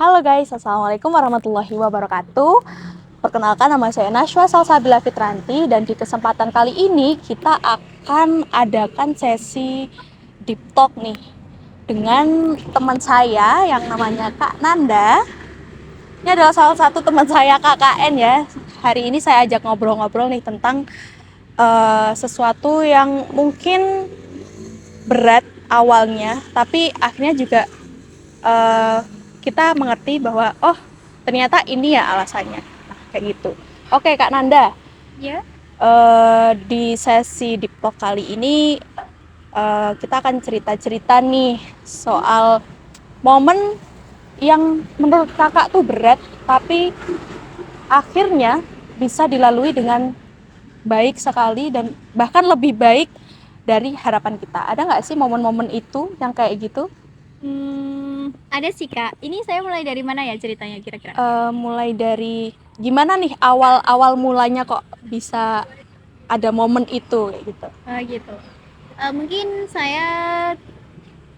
Halo guys, Assalamualaikum warahmatullahi wabarakatuh. Perkenalkan, nama saya Nashwa Salsabila Fitranti, dan di kesempatan kali ini kita akan adakan sesi deep talk nih dengan teman saya yang namanya Kak Nanda. Ini adalah salah satu teman saya KKN ya. Hari ini saya ajak ngobrol-ngobrol nih tentang sesuatu yang mungkin berat awalnya, tapi akhirnya juga uh, kita mengerti bahwa ternyata ini ya alasannya. Nah, kayak gitu. Oke Kak Nanda, Ya, di sesi Deep Talk kali ini kita akan cerita-cerita nih soal momen yang menurut kakak tuh berat, tapi akhirnya bisa dilalui dengan baik sekali dan bahkan lebih baik dari harapan kita. Ada nggak sih momen-momen itu yang kayak gitu? ada sih Kak. Ini saya mulai dari mana ya ceritanya kira-kira? Mulai dari gimana nih awal mulanya kok bisa ada momen itu kayak gitu. Gitu. Mungkin saya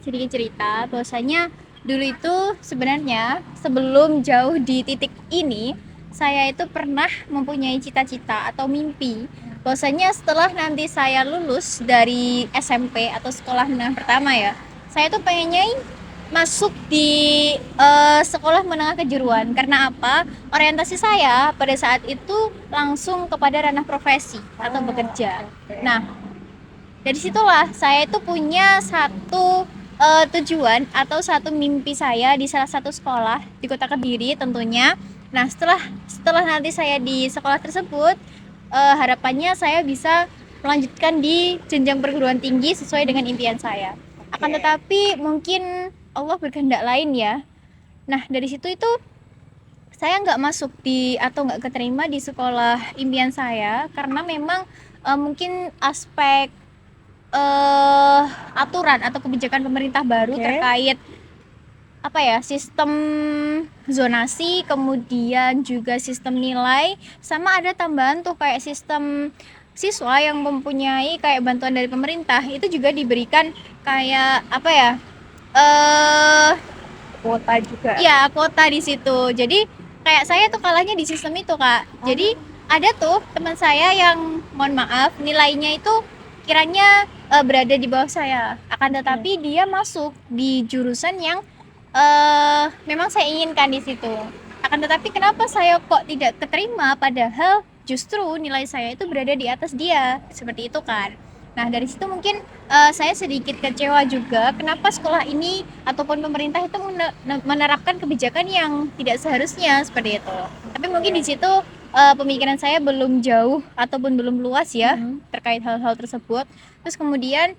sedikit cerita bahwasanya dulu itu sebenarnya sebelum jauh di titik ini, saya itu pernah mempunyai cita-cita atau mimpi bahwasanya setelah nanti saya lulus dari SMP atau sekolah menengah pertama ya, saya tuh pengennya masuk di sekolah menengah kejuruan. Karena apa? Orientasi saya pada saat itu langsung kepada ranah profesi atau bekerja. Nah, dari situlah saya itu punya satu tujuan atau satu mimpi saya di salah satu sekolah di Kota Kediri tentunya. Nah, setelah nanti saya di sekolah tersebut, harapannya saya bisa melanjutkan di jenjang perguruan tinggi sesuai dengan impian saya. Akan tetapi mungkin Allah berkehendak lain ya. Nah, dari situ itu saya nggak masuk di atau nggak keterima di sekolah impian saya karena memang mungkin aspek aturan atau kebijakan pemerintah baru terkait apa ya, sistem zonasi, kemudian juga sistem nilai, sama ada tambahan tuh kayak sistem siswa yang mempunyai kayak bantuan dari pemerintah itu juga diberikan kayak apa ya, Kuota juga. ya kuota di situ. Jadi kayak saya tuh kalahnya di sistem itu Kak. Jadi ada tuh teman saya yang mohon maaf nilainya itu kiranya berada di bawah saya, akan tetapi dia masuk di jurusan yang memang saya inginkan di situ. Akan tetapi kenapa saya kok tidak keterima padahal justru nilai saya itu berada di atas dia, seperti itu kan. Nah, dari situ mungkin saya sedikit kecewa juga kenapa sekolah ini ataupun pemerintah itu menerapkan kebijakan yang tidak seharusnya seperti itu. Tapi mungkin di situ pemikiran saya belum jauh ataupun belum luas ya terkait hal-hal tersebut. Terus kemudian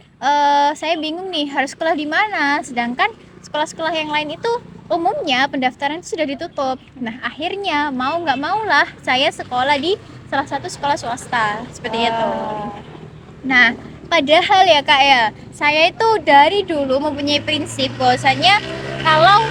saya bingung nih harus sekolah di mana, sedangkan sekolah-sekolah yang lain itu umumnya pendaftaran itu sudah ditutup. Nah, akhirnya mau nggak maulah saya sekolah di salah satu sekolah swasta seperti itu. Nah, padahal ya Kak ya, saya itu dari dulu mempunyai prinsip bahwasanya kalau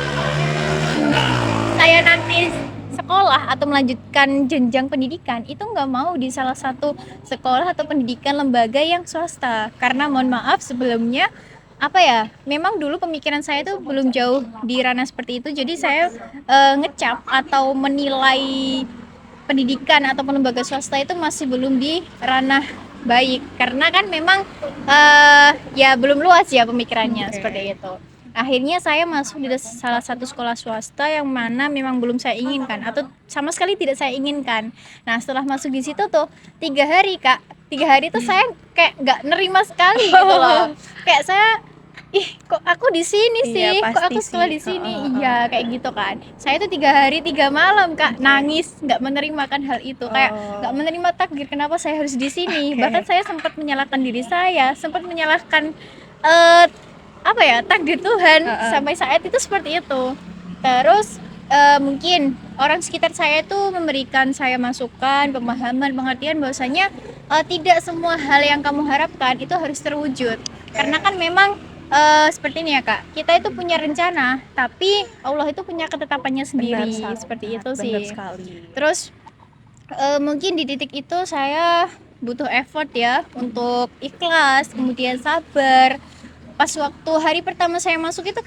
saya nanti sekolah atau melanjutkan jenjang pendidikan itu nggak mau di salah satu sekolah atau pendidikan lembaga yang swasta, karena mohon maaf sebelumnya apa ya, memang dulu pemikiran saya tuh belum jauh di ranah seperti itu, jadi saya ngecap atau menilai pendidikan ataupun lembaga swasta itu masih belum di ranah baik, karena kan memang ya belum luas ya pemikirannya seperti itu. Akhirnya saya masuk di salah satu sekolah swasta yang mana memang belum saya inginkan atau sama sekali tidak saya inginkan. Nah, setelah masuk di situ tuh 3 hari Kak, 3 hari tuh saya kayak nggak nerima sekali gitu loh. Kayak saya kok aku di sini sih, kok aku sekolah di sini, iya kayak gitu kan. Saya tuh 3 hari 3 malam Kak nangis, nggak menerima kan hal itu, kayak nggak menerima takdir kenapa saya harus di sini. Bahkan saya sempat menyalahkan diri saya, sempat menyalahkan apa ya, takdir Tuhan sampai saat itu seperti itu. Terus mungkin orang sekitar saya itu memberikan saya masukan, pemahaman, pengertian bahwasanya tidak semua hal yang kamu harapkan itu harus terwujud. Karena kan memang seperti ini ya Kak, kita itu punya rencana, tapi Allah itu punya ketetapannya sendiri. Seperti itu sih. Benar sekali. Terus mungkin di titik itu saya butuh effort ya untuk ikhlas, kemudian sabar. Pas waktu hari pertama saya masuk itu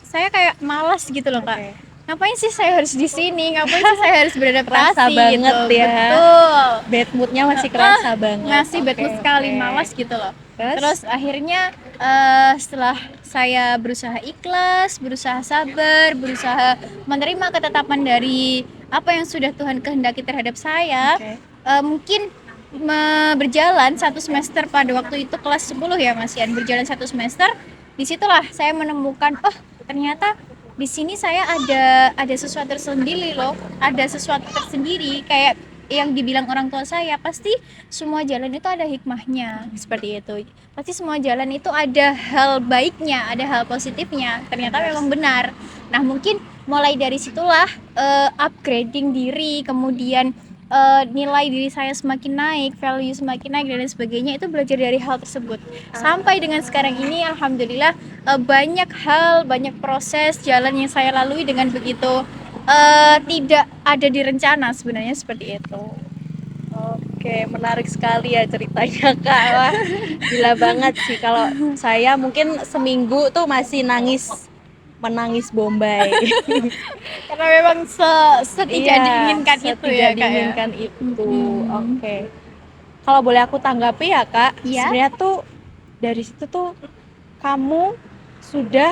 saya kayak malas gitu loh Kak. ngapain sih saya harus di sini, ngapain sih saya harus beradaptasi Kerasa banget gitu. ya. Betul. Bad moodnya masih kerasa banget. Masih bad mood Oke, sekali, oke. malas gitu loh. Terus? Terus akhirnya setelah saya berusaha ikhlas, berusaha sabar, berusaha menerima ketetapan dari apa yang sudah Tuhan kehendaki terhadap saya, Oke. mungkin berjalan 1 semester pada waktu itu kelas 10 ya Mas Yan, berjalan 1 semester, disitulah saya menemukan, oh ternyata di sini saya ada sesuatu tersendiri loh, ada sesuatu tersendiri kayak yang dibilang orang tua saya, pasti semua jalan itu ada hikmahnya, seperti itu. Pasti semua jalan itu ada hal baiknya, ada hal positifnya. Ternyata memang benar. Nah, mungkin mulai dari situlah upgrading diri, kemudian nilai diri saya semakin naik, value semakin naik dan lain sebagainya, itu belajar dari hal tersebut. Sampai dengan sekarang ini alhamdulillah banyak hal, banyak proses jalan yang saya lalui dengan begitu tidak ada di rencana sebenarnya, seperti itu. Oke, menarik sekali ya ceritanya Kak. Wah, gila banget sih. Kalau saya mungkin seminggu tuh masih menangis Bombay. Karena memang setidak diinginkan itu setidak ya Kak ya. diinginkan itu. Mm-mm. Oke. Kalau boleh aku tanggapi ya Kak, Iya. sebenarnya tuh dari situ tuh kamu sudah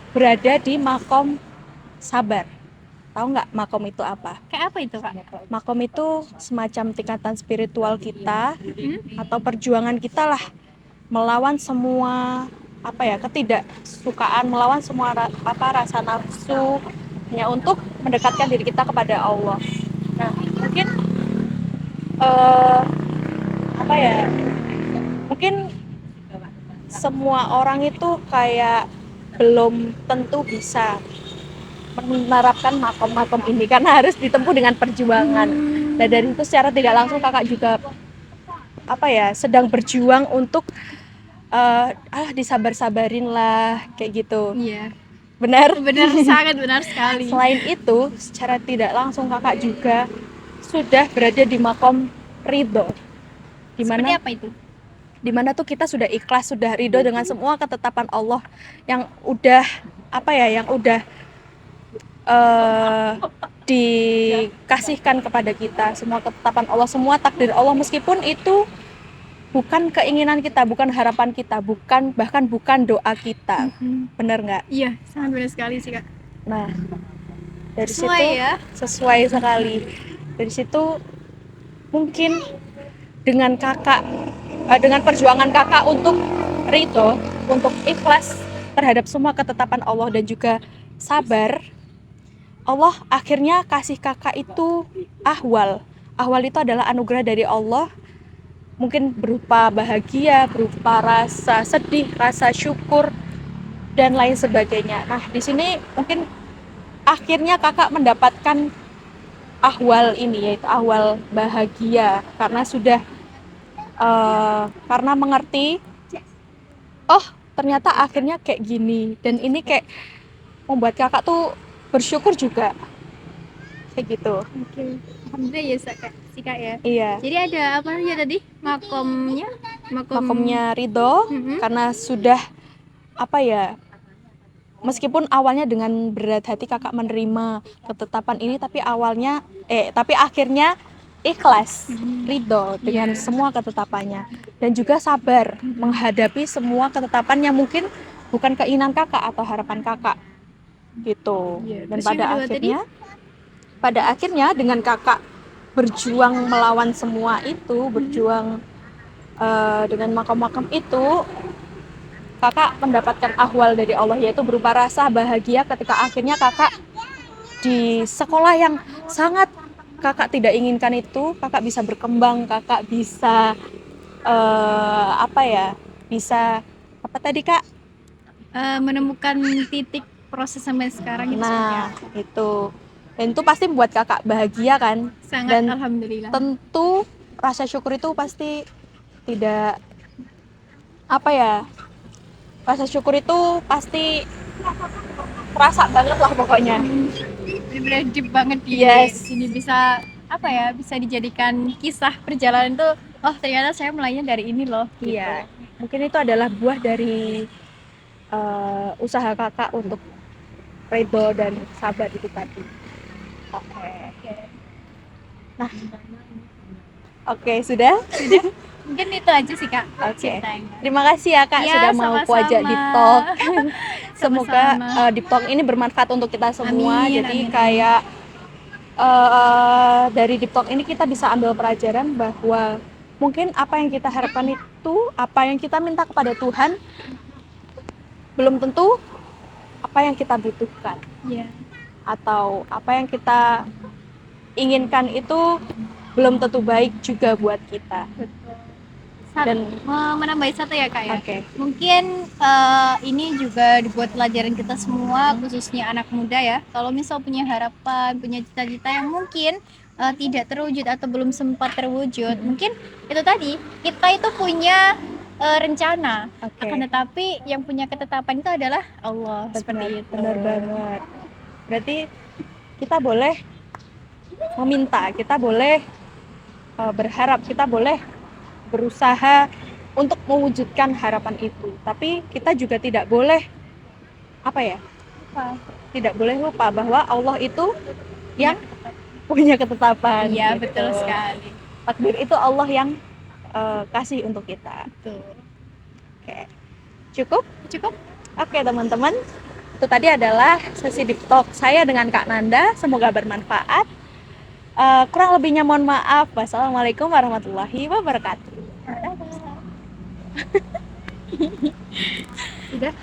berada di makom sabar. Tahu nggak makom itu apa? Kayak apa itu Kak? Makom itu semacam tingkatan spiritual kita atau perjuangan kita lah melawan semua ketidaksukaan, melawan semua rasa nafsu hanya untuk mendekatkan diri kita kepada Allah. Nah, mungkin eh, mungkin semua orang itu kayak belum tentu bisa menerapkan makom-makom ini karena harus ditempuh dengan perjuangan. Nah, dari itu secara tidak langsung kakak juga sedang berjuang untuk disabar-sabarin lah kayak gitu. Iya. Benar? Benar, sangat benar sekali. Selain itu, secara tidak langsung kakak juga sudah berada di makom ridho. Seperti apa itu? Dimana tuh kita sudah ikhlas, sudah ridho dengan semua ketetapan Allah yang udah yang udah dikasihkan kepada kita, semua ketetapan Allah, semua takdir Allah, meskipun itu bukan keinginan kita, bukan harapan kita, bahkan bukan doa kita. Bener nggak? Iya, sangat benar sekali sih Kak. Nah, dari Sesuai situ ya. sesuai sekali. Dari situ mungkin dengan dengan perjuangan kakak untuk ridho, untuk ikhlas terhadap semua ketetapan Allah dan juga sabar, Allah akhirnya kasih kakak itu ahwal. Ahwal itu adalah anugerah dari Allah, mungkin berupa bahagia, berupa rasa sedih, rasa syukur, dan lain sebagainya. Nah, di sini mungkin akhirnya kakak mendapatkan ahwal ini, yaitu ahwal bahagia, karena sudah karena mengerti, oh ternyata akhirnya kayak gini, dan ini kayak membuat kakak tuh bersyukur juga kayak gitu. Oke. Alhamdulillah ya Kak ya. Iya, Jadi ada apa ya tadi? Makomnya? makomnya ridho, karena sudah meskipun awalnya dengan berat hati kakak menerima ketetapan ini, tapi akhirnya ikhlas, ridho dengan semua ketetapannya, dan juga sabar menghadapi semua ketetapan yang mungkin bukan keinginan kakak atau harapan kakak gitu. Dan pada akhirnya dengan kakak berjuang melawan semua itu, berjuang dengan makam-makam itu, kakak mendapatkan ahwal dari Allah, yaitu berupa rasa bahagia ketika akhirnya kakak di sekolah yang sangat kakak tidak inginkan itu, kakak bisa berkembang, kakak bisa bisa apa tadi kak? Menemukan titik proses sampai sekarang itu Nah, itu. Dan itu pasti membuat kakak bahagia kan? sangat, Dan alhamdulillah. tentu rasa syukur itu pasti tidak rasa syukur itu pasti terasa banget lah pokoknya. Benar-benar deep banget di sini, bisa bisa dijadikan kisah perjalanan tuh, oh ternyata saya mulainya dari ini loh gitu. Iya, mungkin itu adalah buah dari usaha kakak untuk ridho dan sabar itu tadi. Oke. Nah, oke, sudah. Mungkin itu aja sih Kak Oke. ceritanya. Terima kasih ya Kak Iya, sudah mau aku sama-sama. ajak Deep Talk. Semoga Sama-sama. Deep Talk ini bermanfaat untuk kita semua. Amin, Jadi amin, kayak dari Deep Talk ini kita bisa ambil pelajaran bahwa mungkin apa yang kita harapkan itu, apa yang kita minta kepada Tuhan belum tentu apa yang kita butuhkan, Iya. atau apa yang kita inginkan itu belum tentu baik juga buat kita. Betul. Dan Mau menambahin satu ya Kak ya. oke. Mungkin ini juga dibuat pelajaran kita semua, khususnya anak muda ya. Kalau misal punya harapan, punya cita-cita yang mungkin tidak terwujud atau belum sempat terwujud, mungkin itu tadi kita itu punya rencana. Oke. Akan tetapi yang punya ketetapan itu adalah Allah. Seperti itu. Benar banget. Berarti kita boleh meminta, kita boleh berharap, kita boleh berusaha untuk mewujudkan harapan itu. Tapi kita juga tidak boleh tidak boleh lupa bahwa Allah itu yang punya ketetapan. Iya, gitu. betul sekali. Takdir itu Allah yang kasih untuk kita. Betul. Oke. Cukup? Cukup? Oke teman-teman, itu tadi adalah sesi Deep Talk saya dengan Kak Nanda. Semoga bermanfaat. Kurang lebihnya mohon maaf. Wassalamualaikum warahmatullahi wabarakatuh. Sudah.